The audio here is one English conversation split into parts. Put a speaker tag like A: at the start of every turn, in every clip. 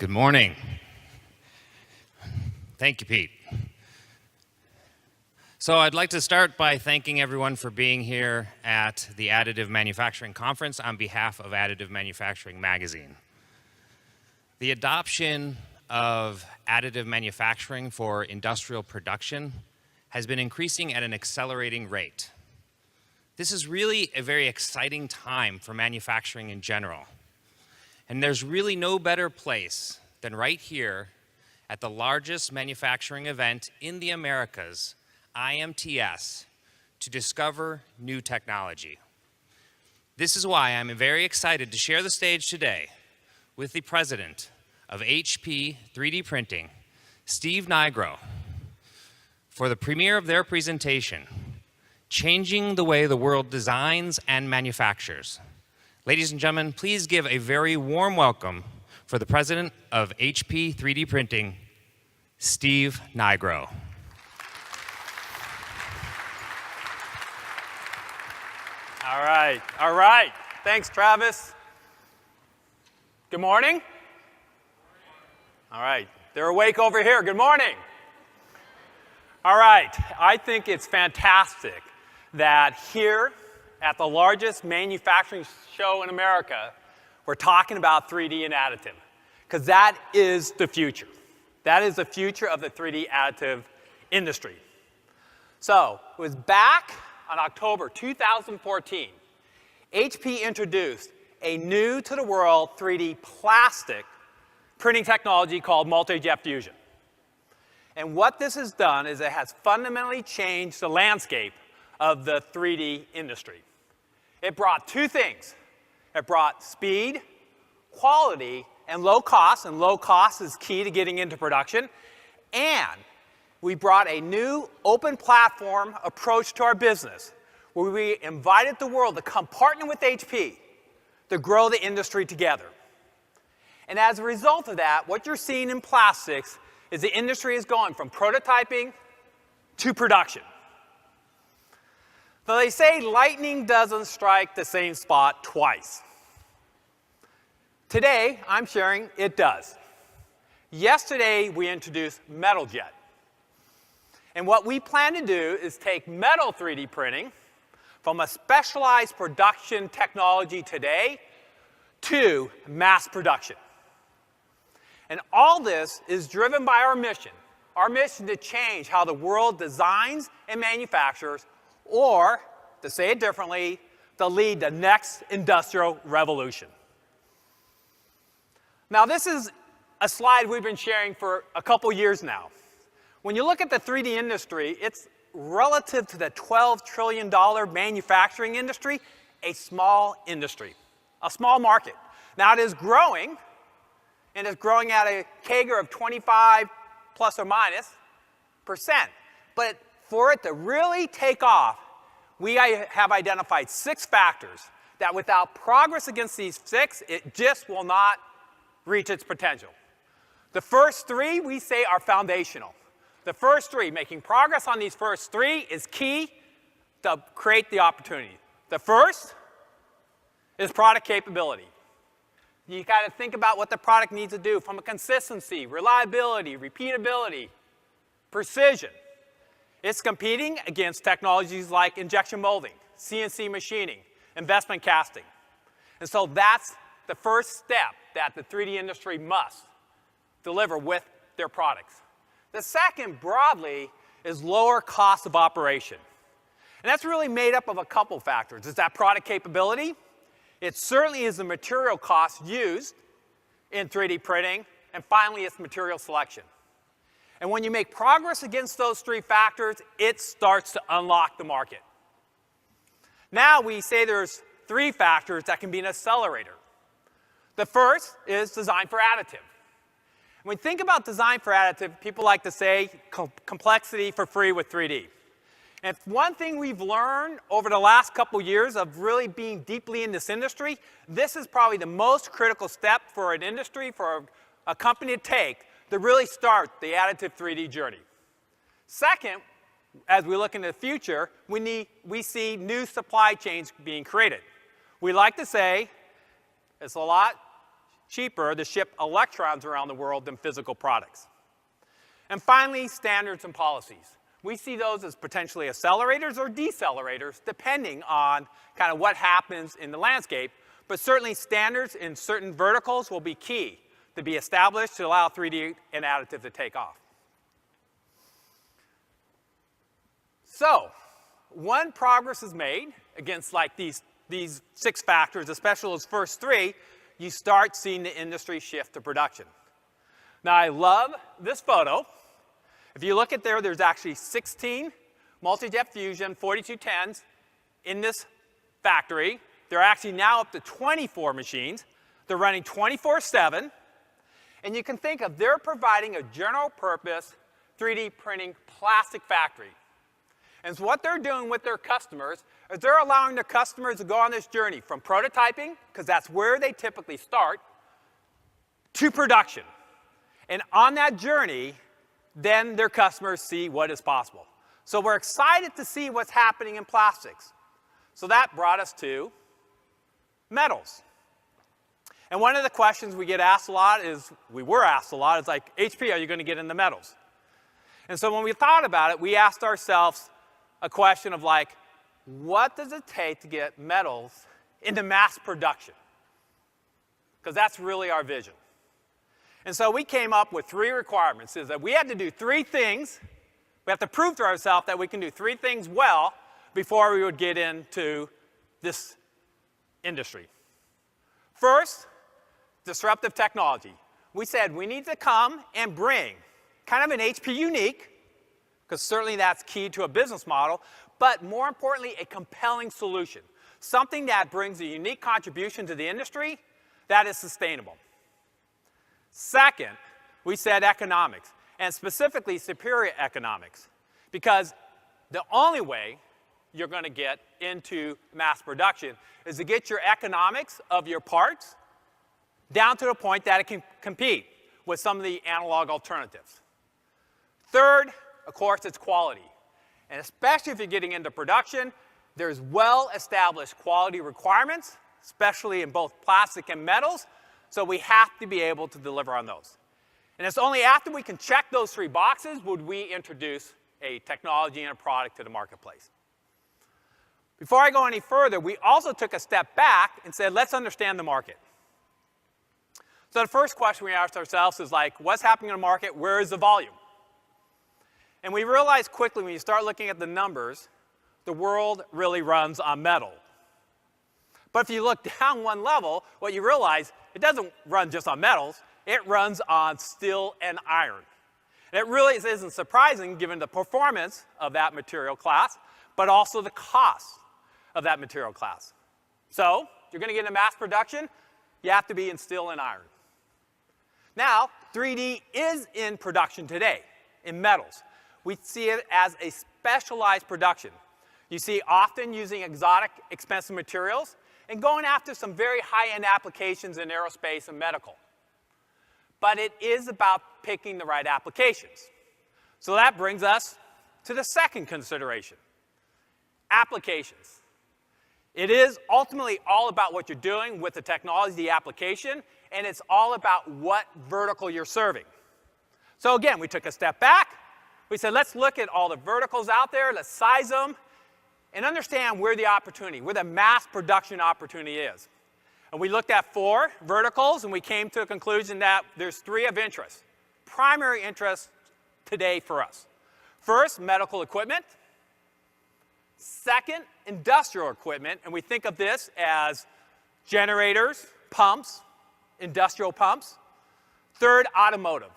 A: Good morning. Thank you, Pete. So I'd like to start by thanking everyone for being here at the Additive Manufacturing Conference on behalf of Additive Manufacturing Magazine. The adoption of additive manufacturing for industrial production has been increasing at an accelerating rate. This is really a very exciting time for manufacturing in general. And there's really no better place than right here at the largest manufacturing event in the Americas, IMTS, to discover new technology. This is why I'm very excited to share the stage today with the president of HP 3D Printing, Steve Nigro, for the premiere of their presentation, Changing the Way the World Designs and Manufactures. Ladies and gentlemen, please give a very warm welcome for the president of HP 3D Printing, Steve Nigro.
B: All right. Thanks, Travis. Good morning. All right, they're awake over here. Good morning. All right, I think it's fantastic that here at the largest manufacturing show in America, we're talking about 3D and additive, because that is the future. That is the future of the 3D additive industry. So it was back on October 2014, HP introduced a new to the world 3D plastic printing technology called multi-jet fusion. And what this has done is it has fundamentally changed the landscape of the 3D industry. It brought two things. It brought speed, quality, and low cost is key to getting into production. And we brought a new open platform approach to our business, where we invited the world to come partner with HP to grow the industry together. And as a result of that, what you're seeing in plastics is the industry is going from prototyping to production. So they say lightning doesn't strike the same spot twice. Today, I'm sharing it does. Yesterday, we introduced Metal Jet. And what we plan to do is take metal 3D printing from a specialized production technology today to mass production. And all this is driven by our mission to change how the world designs and manufactures, or, to say it differently, to lead the next industrial revolution. Now, this is a slide we've been sharing for a couple years now. When you look at the 3D industry, it's relative to the $12 trillion manufacturing industry, a small industry, a small market. Now, it is growing, and it's growing at a CAGR of 25 plus or minus %. But for it to really take off, we have identified 6 factors that without progress against these 6, it just will not reach its potential. The first 3 we say are foundational. The first 3, making progress on these first 3 is key to create the opportunity. The first is product capability. You got to think about what the product needs to do from a consistency, reliability, repeatability, precision. It's competing against technologies like injection molding, CNC machining, investment casting. And so that's the first step that the 3D industry must deliver with their products. The second, broadly, is lower cost of operation. And that's really made up of a couple factors. Is that product capability? It certainly is the material cost used in 3D printing. And finally, it's material selection. And when you make progress against those 3 factors, it starts to unlock the market. Now we say there's 3 factors that can be an accelerator. The first is design for additive. When we think about design for additive, people like to say complexity for free with 3D. And one thing we've learned over the last couple years of really being deeply in this industry, this is probably the most critical step for an industry, for a company to take to really start the additive 3D journey. Second, as we look into the future, we see new supply chains being created. We like to say, it's a lot cheaper to ship electrons around the world than physical products. And finally, standards and policies. We see those as potentially accelerators or decelerators, depending on kind of what happens in the landscape. But certainly standards in certain verticals will be key to be established to allow 3D and additive to take off. So, when progress is made against like these 6 factors, especially those first 3, you start seeing the industry shift to production. Now, I love this photo. If you look at there's actually 16 multi-jet fusion 4210s in this factory. They're actually now up to 24 machines. They're running 24/7. And you can think of they're providing a general purpose 3D printing plastic factory. And so what they're doing with their customers is they're allowing their customers to go on this journey from prototyping, because that's where they typically start, to production. And on that journey, then their customers see what is possible. So we're excited to see what's happening in plastics. So that brought us to metals. And one of the questions we get asked a lot is, like, HP, are you going to get into metals? And so when we thought about it, we asked ourselves a question of like, what does it take to get metals into mass production? Because that's really our vision. And so we came up with 3 requirements, is that we had to do 3 things. We have to prove to ourselves that we can do 3 things well before we would get into this industry. First, disruptive technology. We said we need to come and bring kind of an HP unique, because certainly that's key to a business model, but more importantly, a compelling solution. Something that brings a unique contribution to the industry that is sustainable. Second, we said economics, and specifically superior economics, because the only way you're going to get into mass production is to get your economics of your parts down to the point that it can compete with some of the analog alternatives. Third, of course, it's quality. And especially if you're getting into production, there's well-established quality requirements, especially in both plastic and metals, so we have to be able to deliver on those. And it's only after we can check those 3 boxes would we introduce a technology and a product to the marketplace. Before I go any further, we also took a step back and said, let's understand the market. So the first question we asked ourselves is like, what's happening in the market? Where is the volume? And we realized quickly when you start looking at the numbers, the world really runs on metal. But if you look down one level, what you realize, it doesn't run just on metals, it runs on steel and iron. And it really isn't surprising given the performance of that material class, but also the cost of that material class. So, if you're going to get into mass production, you have to be in steel and iron. Now, 3D is in production today, in metals. We see it as a specialized production. You see often using exotic, expensive materials and going after some very high-end applications in aerospace and medical. But it is about picking the right applications. So that brings us to the second consideration, applications. It is ultimately all about what you're doing with the technology, the application, and it's all about what vertical you're serving. So again, we took a step back. We said, let's look at all the verticals out there, let's size them, and understand where the opportunity, where the mass production opportunity is. And we looked at 4 verticals, and we came to a conclusion that there's 3 of interest, primary interest today for us. First, medical equipment. Second, industrial equipment, and we think of this as generators, pumps, industrial pumps. Third, automotive.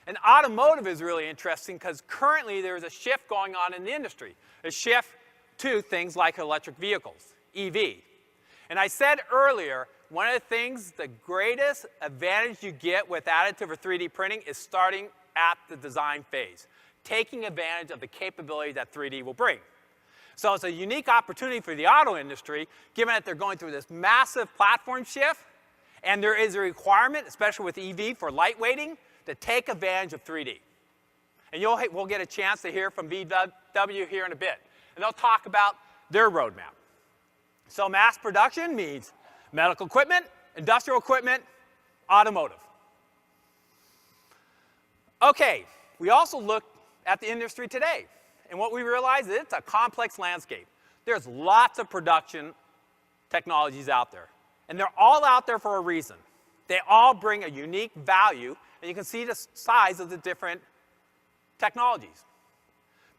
B: And automotive is really interesting because currently there's a shift going on in the industry, a shift to things like electric vehicles, EV. And I said earlier, one of the things, the greatest advantage you get with additive or 3D printing is starting at the design phase, taking advantage of the capability that 3D will bring. So it's a unique opportunity for the auto industry, given that they're going through this massive platform shift, and there is a requirement, especially with EV, for lightweighting, to take advantage of 3D. And we'll get a chance to hear from VW here in a bit. And they'll talk about their roadmap. So mass production means medical equipment, industrial equipment, automotive. Okay, we also looked at the industry today, and what we realized is it's a complex landscape. There's lots of production technologies out there, and they're all out there for a reason. They all bring a unique value, and you can see the size of the different technologies.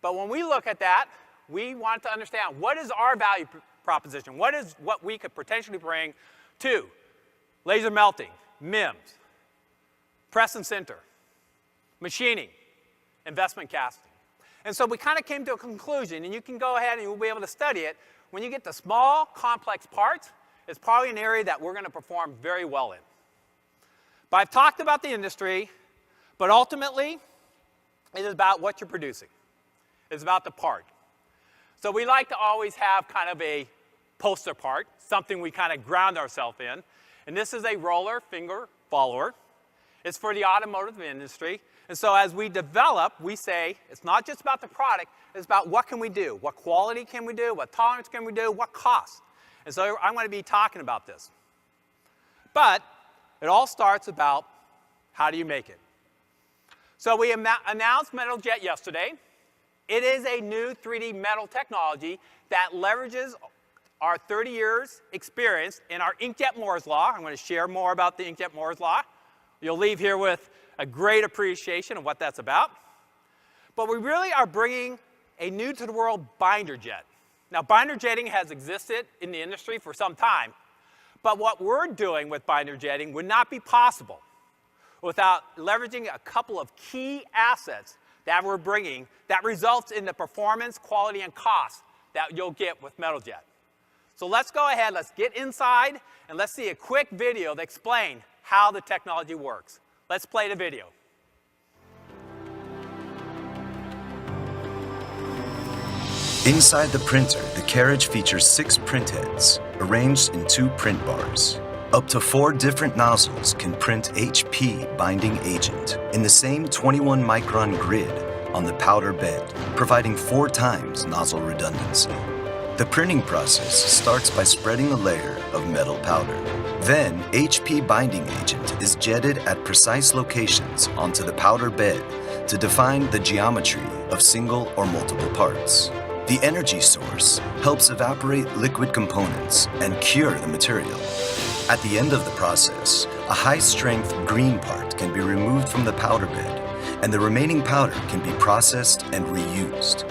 B: But when we look at that, we want to understand what is our value proposition? What is what we could potentially bring to laser melting, MIMS, press and sinter, machining, investment casting. And so we kind of came to a conclusion, and you can go ahead and you'll be able to study it. When you get to small, complex parts, it's probably an area that we're going to perform very well in. But I've talked about the industry, but ultimately, it is about what you're producing. It's about the part. So we like to always have kind of a poster part, something we kind of ground ourselves in. And this is a roller finger follower. It's for the automotive industry. And so as we develop, we say it's not just about the product, it's about what can we do? What quality can we do? What tolerance can we do? What cost? And so I'm going to be talking about this. But it all starts about how do you make it? So we announced MetalJet yesterday. It is a new 3D metal technology that leverages our 30 years experience in our inkjet Moore's Law. I'm going to share more about the inkjet Moore's Law. You'll leave here with a great appreciation of what that's about. But we really are bringing a new-to-the-world binder jet. Now, binder jetting has existed in the industry for some time, but what we're doing with binder jetting would not be possible without leveraging a couple of key assets that we're bringing that results in the performance, quality, and cost that you'll get with MetalJet. So let's go ahead, let's get inside, and let's see a quick video that explains how the technology works. Let's play the video.
C: Inside the printer, the carriage features 6 print heads, arranged in 2 print bars. Up to 4 different nozzles can print HP binding agent in the same 21-micron grid on the powder bed, providing 4 times nozzle redundancy. The printing process starts by spreading a layer of metal powder. Then, HP binding agent is jetted at precise locations onto the powder bed to define the geometry of single or multiple parts. The energy source helps evaporate liquid components and cure the material. At the end of the process, a high-strength green part can be removed from the powder bed, and the remaining powder can be processed and reused.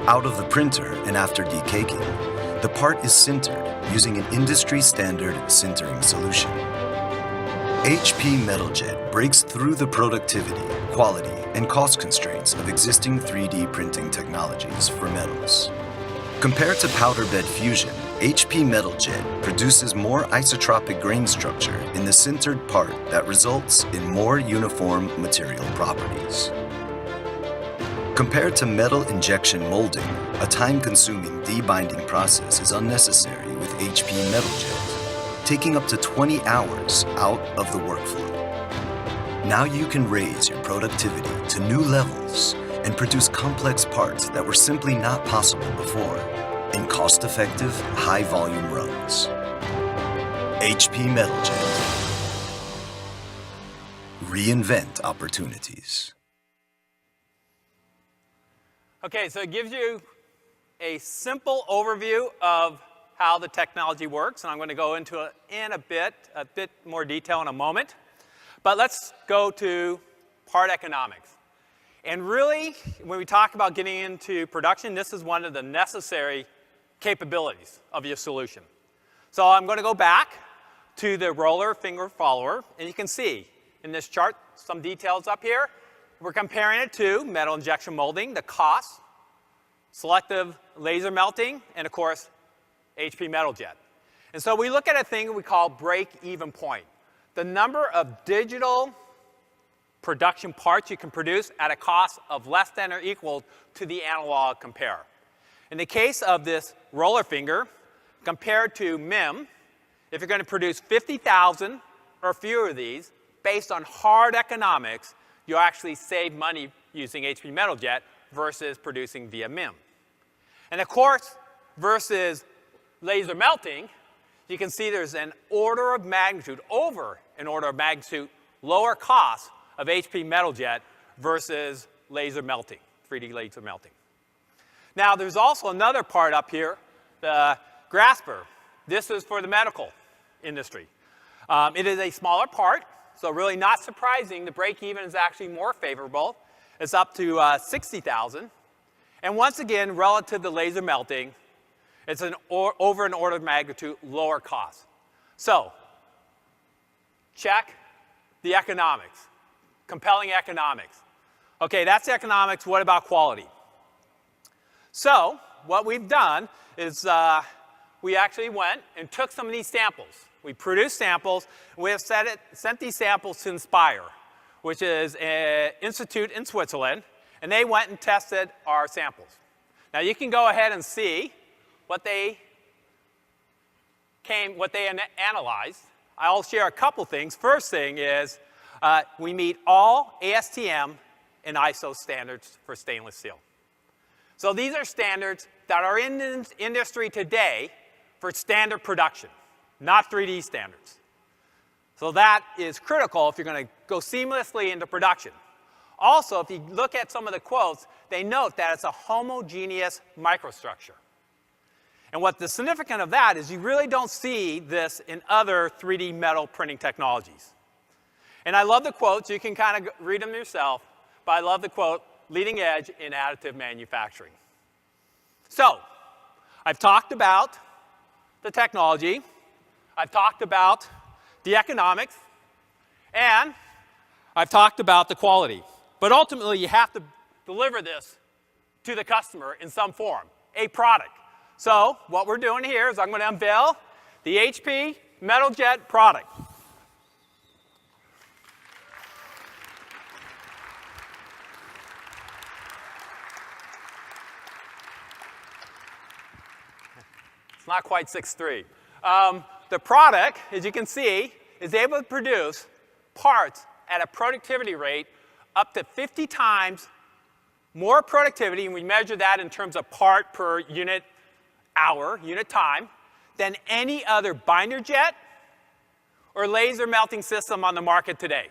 C: Out of the printer and after decaking, the part is sintered using an industry-standard sintering solution. HP MetalJet breaks through the productivity, quality, and cost constraints of existing 3D printing technologies for metals. Compared to powder bed fusion, HP MetalJet produces more isotropic grain structure in the sintered part that results in more uniform material properties. Compared to metal injection molding, a time-consuming debinding process is unnecessary with HP MetalJet, taking up to 20 hours out of the workflow. Now you can raise your productivity to new levels and produce complex parts that were simply not possible before in cost-effective, high-volume runs. HP MetalJet. Reinvent opportunities.
B: Okay, so it gives you a simple overview of how the technology works, and I'm going to go into it in a bit more detail in a moment. But let's go to part economics. And really, when we talk about getting into production, this is one of the necessary capabilities of your solution. So I'm going to go back to the roller finger follower, and you can see in this chart some details up here. We're comparing it to metal injection molding, the cost, selective laser melting, and of course, HP MetalJet. And so we look at a thing we call break-even point. The number of digital production parts you can produce at a cost of less than or equal to the analog compare. In the case of this roller finger, compared to MIM, if you're going to produce 50,000 or fewer of these, based on hard economics, you actually save money using HP MetalJet versus producing via MIM. And of course, versus laser melting, you can see there's an order of magnitude, over an order of magnitude, lower cost of HP metal jet versus laser melting, 3D laser melting. Now, there's also another part up here, the grasper. This is for the medical industry. It is a smaller part, so really not surprising. The break-even is actually more favorable. It's up to 60,000. And once again, relative to laser melting, it's over an order of magnitude lower cost. So, check the economics. Compelling economics. Okay, that's economics. What about quality? So, what we've done is we actually went and took some of these samples. We produced samples, and we have sent these samples to Inspire, which is an institute in Switzerland, and they went and tested our samples. Now, you can go ahead and see what they analyzed. I'll share a couple things. First thing is we meet all ASTM and ISO standards for stainless steel. So these are standards that are in the industry today for standard production, not 3D standards. So that is critical if you're going to go seamlessly into production. Also, if you look at some of the quotes, they note that it's a homogeneous microstructure. And what the significance of that is you really don't see this in other 3D metal printing technologies. And I love the quotes. You can kind of read them yourself. But I love the quote, leading edge in additive manufacturing. So, I've talked about the technology. I've talked about the economics. And I've talked about the quality. But ultimately, you have to deliver this to the customer in some form, a product. So what we're doing here is I'm going to unveil the HP Metal Jet product. It's not quite 6'3". The product, as you can see, is able to produce parts at a productivity rate up to 50 times more productivity, and we measure that in terms of part per unit hour, unit time, than any other binder jet or laser melting system on the market today.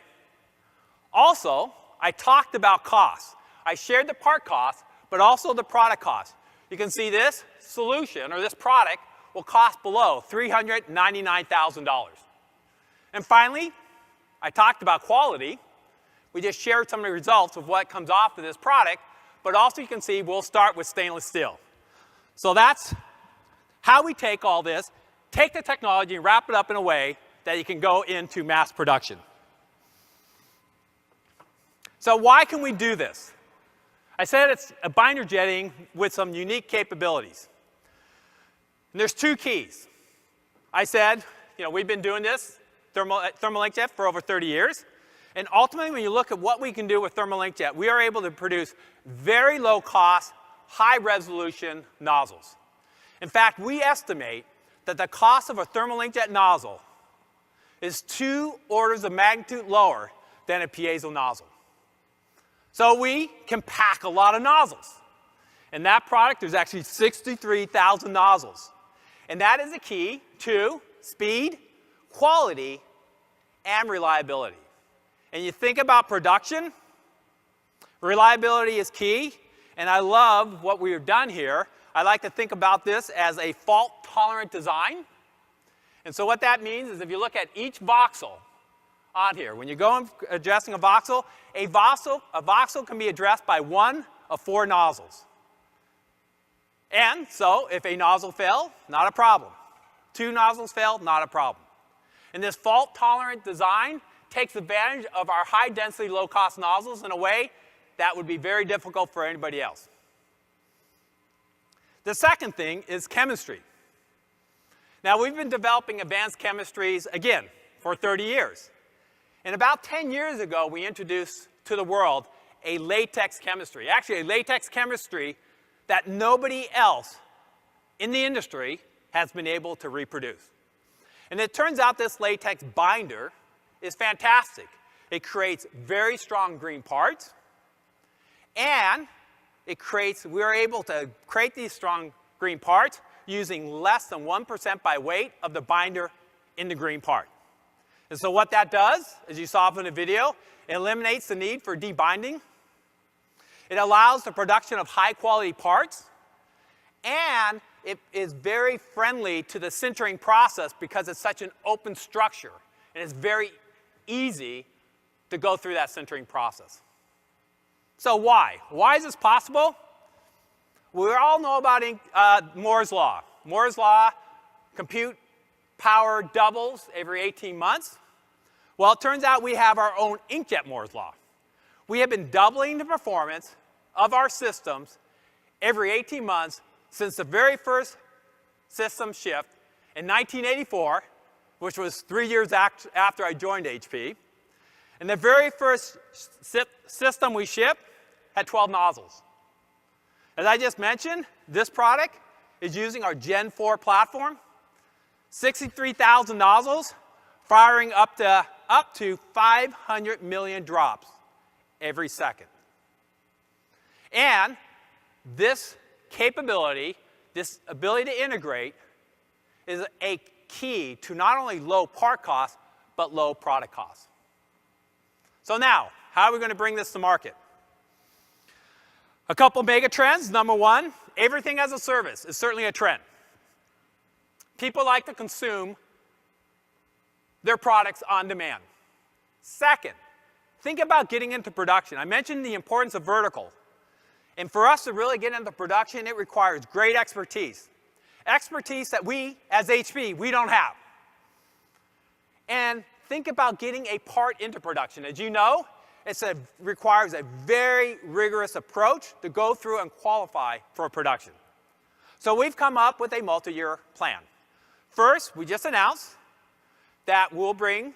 B: Also, I talked about cost. I shared the part cost, but also the product cost. You can see this solution, or this product, will cost below $399,000. And finally, I talked about quality. We just shared some of the results of what comes off of this product, but also you can see we'll start with stainless steel. So that's how we take all this, take the technology and wrap it up in a way that you can go into mass production. So why can we do this? I said it's a binder jetting with some unique capabilities. And there's two keys. I said, we've been doing this, thermal inkjet, for over 30 years. And ultimately, when you look at what we can do with thermal inkjet, we are able to produce very low cost, high resolution nozzles. In fact, we estimate that the cost of a thermal inkjet nozzle is 2 orders of magnitude lower than a piezo nozzle. So we can pack a lot of nozzles. In that product, there's actually 63,000 nozzles. And that is the key to speed, quality, and reliability. And you think about production, reliability is key. And I love what we've done here. I like to think about this as a fault-tolerant design. And so what that means is if you look at each voxel on here, when you go and addressing a voxel can be addressed by one of 4 nozzles. And so if a nozzle fails, not a problem. 2 nozzles fail, not a problem. And this fault-tolerant design takes advantage of our high-density, low-cost nozzles in a way that would be very difficult for anybody else. The second thing is chemistry. Now, we've been developing advanced chemistries, again, for 30 years. And about 10 years ago, we introduced to the world a latex chemistry. Actually, a latex chemistry that nobody else in the industry has been able to reproduce. And it turns out this latex binder is fantastic. It creates very strong green parts, and we're able to create these strong green parts using less than 1% by weight of the binder in the green part. And so what that does, as you saw from the video, it eliminates the need for debinding. It allows the production of high-quality parts, and it is very friendly to the sintering process because it's such an open structure, and it's very easy to go through that sintering process. So why? Why is this possible? We all know about Moore's Law. Moore's Law, compute power doubles every 18 months. Well, it turns out we have our own inkjet Moore's Law. We have been doubling the performance of our systems every 18 months since the very first system shift in 1984, which was 3 years after I joined HP. And the very first system we shipped had 12 nozzles. As I just mentioned, this product is using our Gen 4 platform, 63,000 nozzles, firing up to 500 million drops every second. And this capability, this ability to integrate, is a key to not only low part costs, but low product costs. So now, how are we going to bring this to market? A couple mega trends. Number one, everything as a service is certainly a trend. People like to consume their products on demand. Second, think about getting into production. I mentioned the importance of vertical. And for us to really get into production, it requires great expertise. Expertise that we, as HP, we don't have. And think about getting a part into production. As you know, it requires a very rigorous approach to go through and qualify for production. So we've come up with a multi-year plan. First, we just announced that we'll bring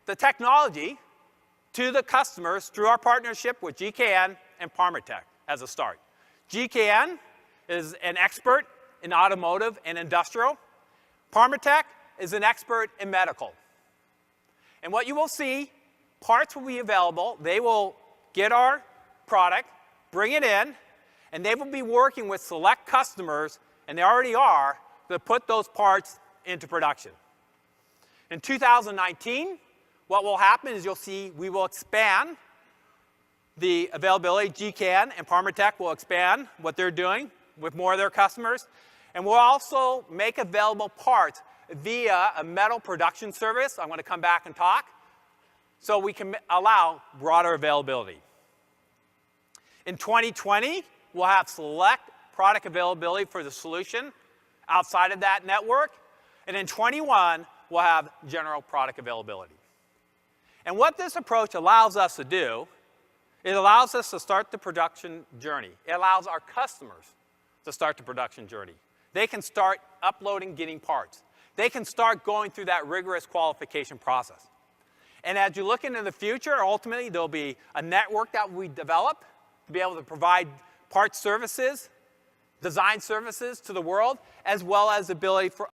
B: the technology to the customers through our partnership with GKN and Parmatech as a start. GKN is an expert in automotive and industrial. Parmatech is an expert in medical. And what you will see, parts will be available. They will get our product, bring it in, and they will be working with select customers, and they already are, to put those parts into production. In 2019, what will happen is you'll see we will expand the availability. GKN and Parmatech will expand what they're doing with more of their customers. And we'll also make available parts via a metal production service. I'm going to come back and talk. So we can allow broader availability. In 2020, we'll have select product availability for the solution outside of that network. And in 21, we'll have general product availability. And what this approach allows us to do, it allows us to start the production journey. It allows our customers to start the production journey. They can start uploading, getting parts. They can start going through that rigorous qualification process. And as you look into the future, ultimately, there'll be a network that we develop to be able to provide parts services, design services to the world, as well as the ability for